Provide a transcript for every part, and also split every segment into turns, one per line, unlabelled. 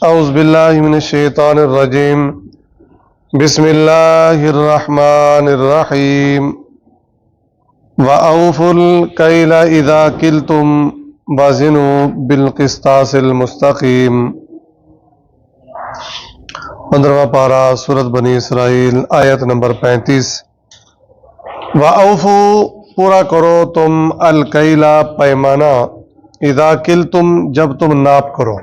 اعوذ باللہ من الشیطان الرجیم بسم اللہ الرحمن الرحیم وَأَوْفُوا الْكَيْلَ إِذَا كِلْتُمْ وَزِنُوا بِالْقِسْطَاسِ الْمُسْتَقِيمِ 15واں پارہ سورۃ بنی اسرائیل آیت نمبر 35 وَأَوْفُوا پورا کرو تم الکیل پیمانہ اذا کلتم جب تم ناپ کرو.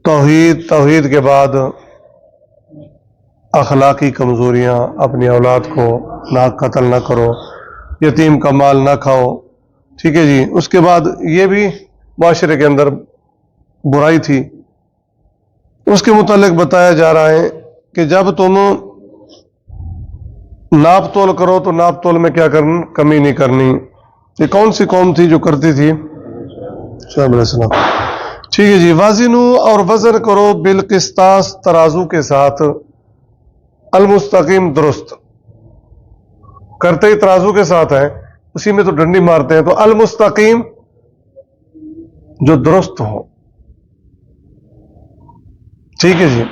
توحید کے بعد اخلاقی کمزوریاں، اپنی اولاد کو نہ قتل نہ کرو، یتیم کا مال نہ کھاؤ، ٹھیک ہے جی. اس کے بعد یہ بھی معاشرے کے اندر برائی تھی، اس کے متعلق بتایا جا رہا ہے کہ جب تم ناپ تول کرو تو ناپ تول میں کیا کرنا، کمی نہیں کرنی. یہ کون سی قوم تھی جو کرتی تھی؟ شعیب علیہ السلام. ٹھیک ہے جی. وازنو اور وزن کرو بالقسطاس ترازو کے ساتھ، المستقیم درست. کرتے ہی ترازو کے ساتھ ہے، اسی میں تو ڈنڈی مارتے ہیں. تو المستقیم جو درست ہو، ٹھیک ہے جی.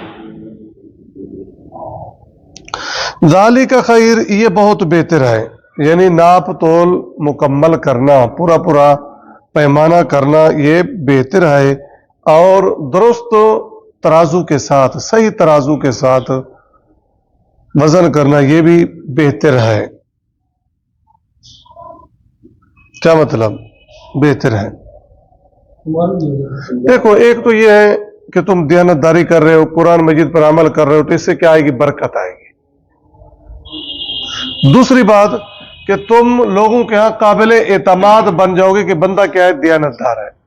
ذالک خیر، یہ بہت بہتر ہے، یعنی ناپ تول مکمل کرنا، پورا پیمانہ کرنا یہ بہتر ہے، اور درست ترازو کے ساتھ، صحیح ترازو کے ساتھ وزن کرنا یہ بھی بہتر ہے. کیا مطلب بہتر ہے؟ دیکھو، ایک تو یہ ہے کہ تم دیانتداری کر رہے ہو، قرآن مجید پر عمل کر رہے ہو، تو اس سے کیا آئے گی؟ برکت آئے گی. دوسری بات کہ تم لوگوں کے ہاں قابل اعتماد بن جاؤ گے کہ بندہ کیا ہے؟ دیانتدار ہے.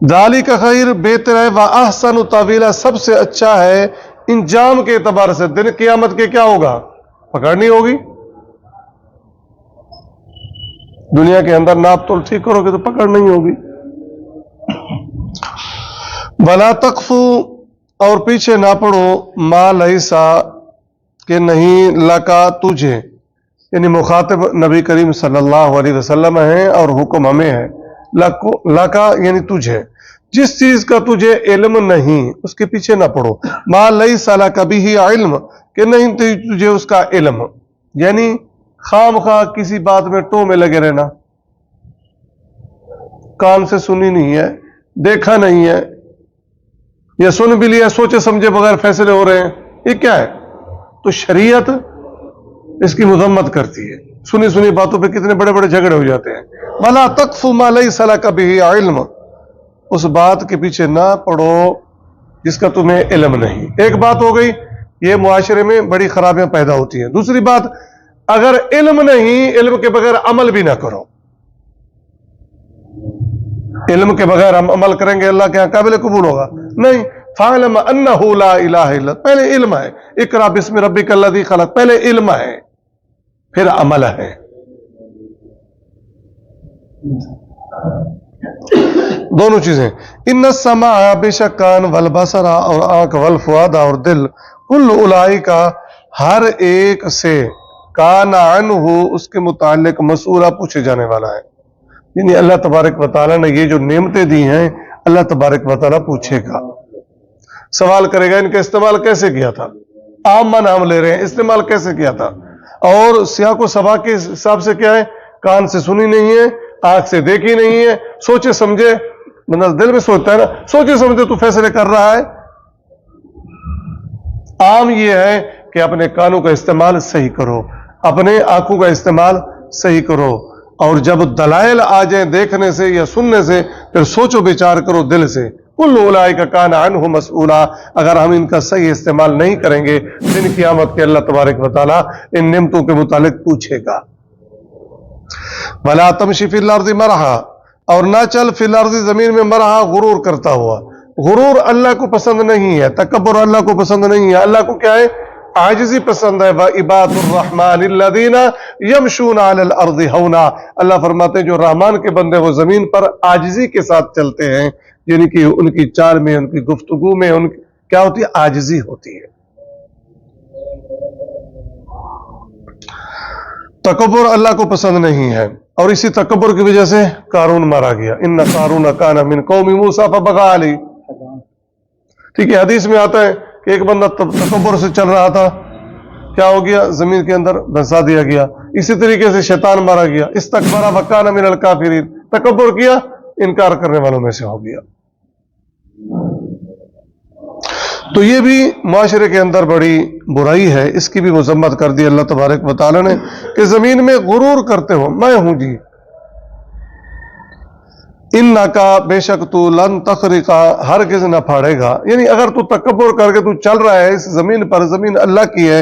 ذالک خیر، بہتر ہے، واحسن تاویلا، سب سے اچھا ہے انجام کے اعتبار سے. دن قیامت کے کیا ہوگا؟ پکڑنی ہوگی. دنیا کے اندر ناپ تول ٹھیک کرو گے تو پکڑ نہیں ہوگی. ولا تقفو، اور پیچھے نہ پڑو، ما لیسا، کہ نہیں، لکا، تجھے، یعنی مخاطب نبی کریم صلی اللہ علیہ وسلم ہیں اور حکم ہمیں ہے. لکا یعنی تجھے، جس چیز کا تجھے علم نہیں اس کے پیچھے نہ پڑو. ما لیسا لک بہ علم، کہ نہیں تجھے اس کا علم، یعنی خام خواہ کسی بات میں ٹو میں لگے رہنا. کان سے سنی نہیں ہے، دیکھا نہیں ہے، یا سن بھی لیا، سوچے سمجھے بغیر فیصلے ہو رہے ہیں، یہ کیا ہے؟ تو شریعت اس کی مذمت کرتی ہے. سنی باتوں پہ کتنے بڑے بڑے جھگڑے ہو جاتے ہیں. وَلَا تَقْفُ مَا لَيْسَ لَكَ بِهِ عِلْمٌ، اس بات کے پیچھے نہ پڑو جس کا تمہیں علم نہیں. ایک بات ہو گئی، یہ معاشرے میں بڑی خرابیاں پیدا ہوتی ہیں. دوسری بات، اگر علم نہیں، علم کے بغیر عمل بھی نہ کرو. علم کے بغیر ہم عمل کریں گے اللہ کے یہاں قابل قبول ہوگا نہیں. فَاعْلَمْ أَنَّهُ لَا إِلَهَ إِلَّا، پہلے علم ہے. اقرأ بِاسْمِ رَبِّكَ الَّذِي خَلَقَ، پہلے علم ہے پھر عمل ہے. دونوں چیزیں. ان السمع، بے شک کان، والبصر، اور آنکھ، والفؤاد، اور دل، کل اولئک، ہر ایک سے، کان عنہ، اس کے متعلق، مسئولہ، پوچھے جانے والا ہے. یعنی اللہ تبارک و تعالیٰ نے یہ جو نعمتیں دی ہیں، اللہ تبارک و تعالیٰ پوچھے گا، سوال کرے گا ان کا استعمال کیسے کیا تھا. عام من ہم لے رہے ہیں، استعمال کیسے کیا تھا. اور سیاق و سباق کے حساب سے کیا ہے؟ کان سے سنی نہیں ہے، آنکھ سے دیکھی نہیں ہے، سوچے سمجھے، مطلب دل میں سوچتا ہے نا، سوچے سمجھے تو فیصلے کر رہا ہے. عام یہ ہے کہ اپنے کانوں کا استعمال صحیح کرو، اپنے آنکھوں کا استعمال صحیح کرو، اور جب دلائل آ جائیں دیکھنے سے یا سننے سے پھر سوچو بچار کرو دل سے. کل اولئک کان عنہ مسئولا، اگر ہم ان کا صحیح استعمال نہیں کریں گے دن قیامت کے اللہ تبارک و تعالیٰ ان نعمتوں کے متعلق پوچھے گا. ولا تمشی فی الارض مرحا، اور نہ چل فی الارض، زمین میں، مرحا، غرور کرتا ہوا. غرور اللہ کو پسند نہیں ہے، تکبر اللہ کو پسند نہیں ہے. اللہ کو کیا ہے؟ عاجزی پسند ہے. وعباد الرحمن الذین یمشون علی الارض ہونا، اللہ فرماتے ہیں جو رحمان کے بندے وہ زمین پر عاجزی کے ساتھ چلتے ہیں، یعنی کہ ان کی چال میں، ان کی گفتگو میں، ان کی کیا ہوتی ہے؟ عاجزی ہوتی ہے. تکبر اللہ کو پسند نہیں ہے. اور اسی تکبر کی وجہ سے قارون مارا گیا. ان قارون کان من قوم موسیٰ فبغى علیہ. ٹھیک ہے, حدیث میں آتا ہے کہ ایک بندہ تکبر سے چل رہا تھا, کیا ہو گیا, زمین کے اندر دھنسا دیا گیا. اسی طریقے سے شیطان مارا گیا. استکبر وکان من الکافرین, تکبر کیا, انکار کرنے والوں میں سے ہو گیا. تو یہ بھی معاشرے کے اندر بڑی برائی ہے, اس کی بھی مذمت کر دی اللہ تبارک و تعالی نے کہ زمین میں غرور کرتے ہو, میں ہوں جی. انکا, بے شک تو, لن تخرقا, ہرگز نہ پھاڑے گا. یعنی اگر تو تکبر کر کے تو چل رہا ہے اس زمین پر, زمین اللہ کی ہے,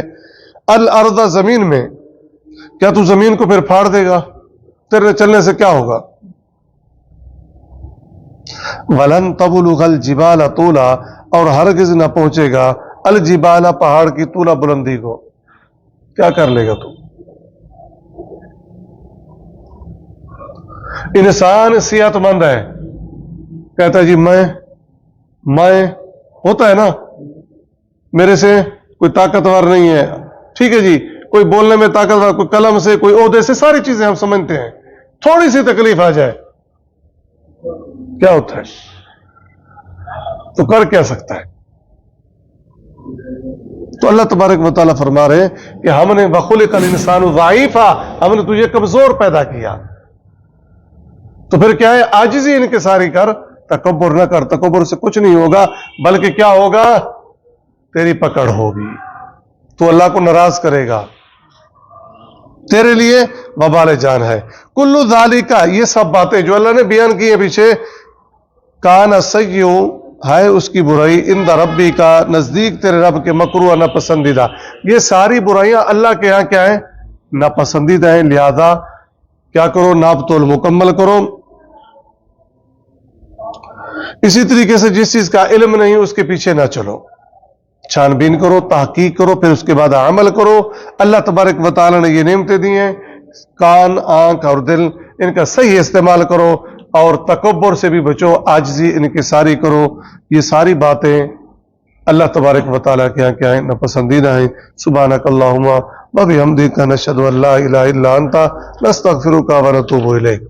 الارض, زمین میں, کیا تو زمین کو پھر پھاڑ دے گا؟ تیرے چلنے سے کیا ہوگا؟ ولن تبلغ الجبال طولا, اور ہرگز نہ پہنچے گا الجبال, پہاڑ کی, طولا, بلندی کو. کیا کر لے گا تو؟ انسان صحت مند ہے, کہتا ہے جی میں ہوتا ہے نا, میرے سے کوئی طاقتور نہیں ہے. ٹھیک ہے جی, کوئی بولنے میں طاقتور, کوئی قلم سے, کوئی عہدے سے, ساری چیزیں ہم سمجھتے ہیں. تھوڑی سی تکلیف آ جائے کیا ہوتا ہے, تو کر کیا سکتا ہے؟ تو اللہ تبارک و تعالیٰ فرما رہے ہیں کہ ہم نے وَخُلِقَ الْإِنسَانُ ضَعِيفًا, ہم نے تجھے کمزور پیدا کیا. تو پھر کیا ہے, عاجزی انکساری کر, تکبر نہ کر. تکبر سے کچھ نہیں ہوگا, بلکہ کیا ہوگا, تیری پکڑ ہوگی, تو اللہ کو ناراض کرے گا, تیرے لیے وبال جان ہے. کلو ذالک, یہ سب باتیں جو اللہ نے بیان کی ہیں پیچھے, کان سیئو, ہے اس کی برائی, عند ربی کا, نزدیک تیرے رب کے, مکروہ, ناپسندیدہ. یہ ساری برائیاں اللہ کے ہاں کیا ہیں, ناپسندیدہ ہیں. لہذا کیا کرو, ناپ تول مکمل کرو. اسی طریقے سے جس چیز کا علم نہیں اس کے پیچھے نہ چلو, چھان بین کرو, تحقیق کرو, پھر اس کے بعد عمل کرو. اللہ تبارک و تعالی نے یہ نعمتیں دی ہیں, کان, آنکھ اور دل, ان کا صحیح استعمال کرو, اور تکبر سے بھی بچو, عاجزی انکساری کرو. یہ ساری باتیں اللہ تبارک و تعالیٰ کے یہاں کیا ہیں, ناپسندیدہ ہیں. سبحانک اللہم و بحمدک, نشہد ان لا الہ الا انت, نستغفرک و نتوب الیک.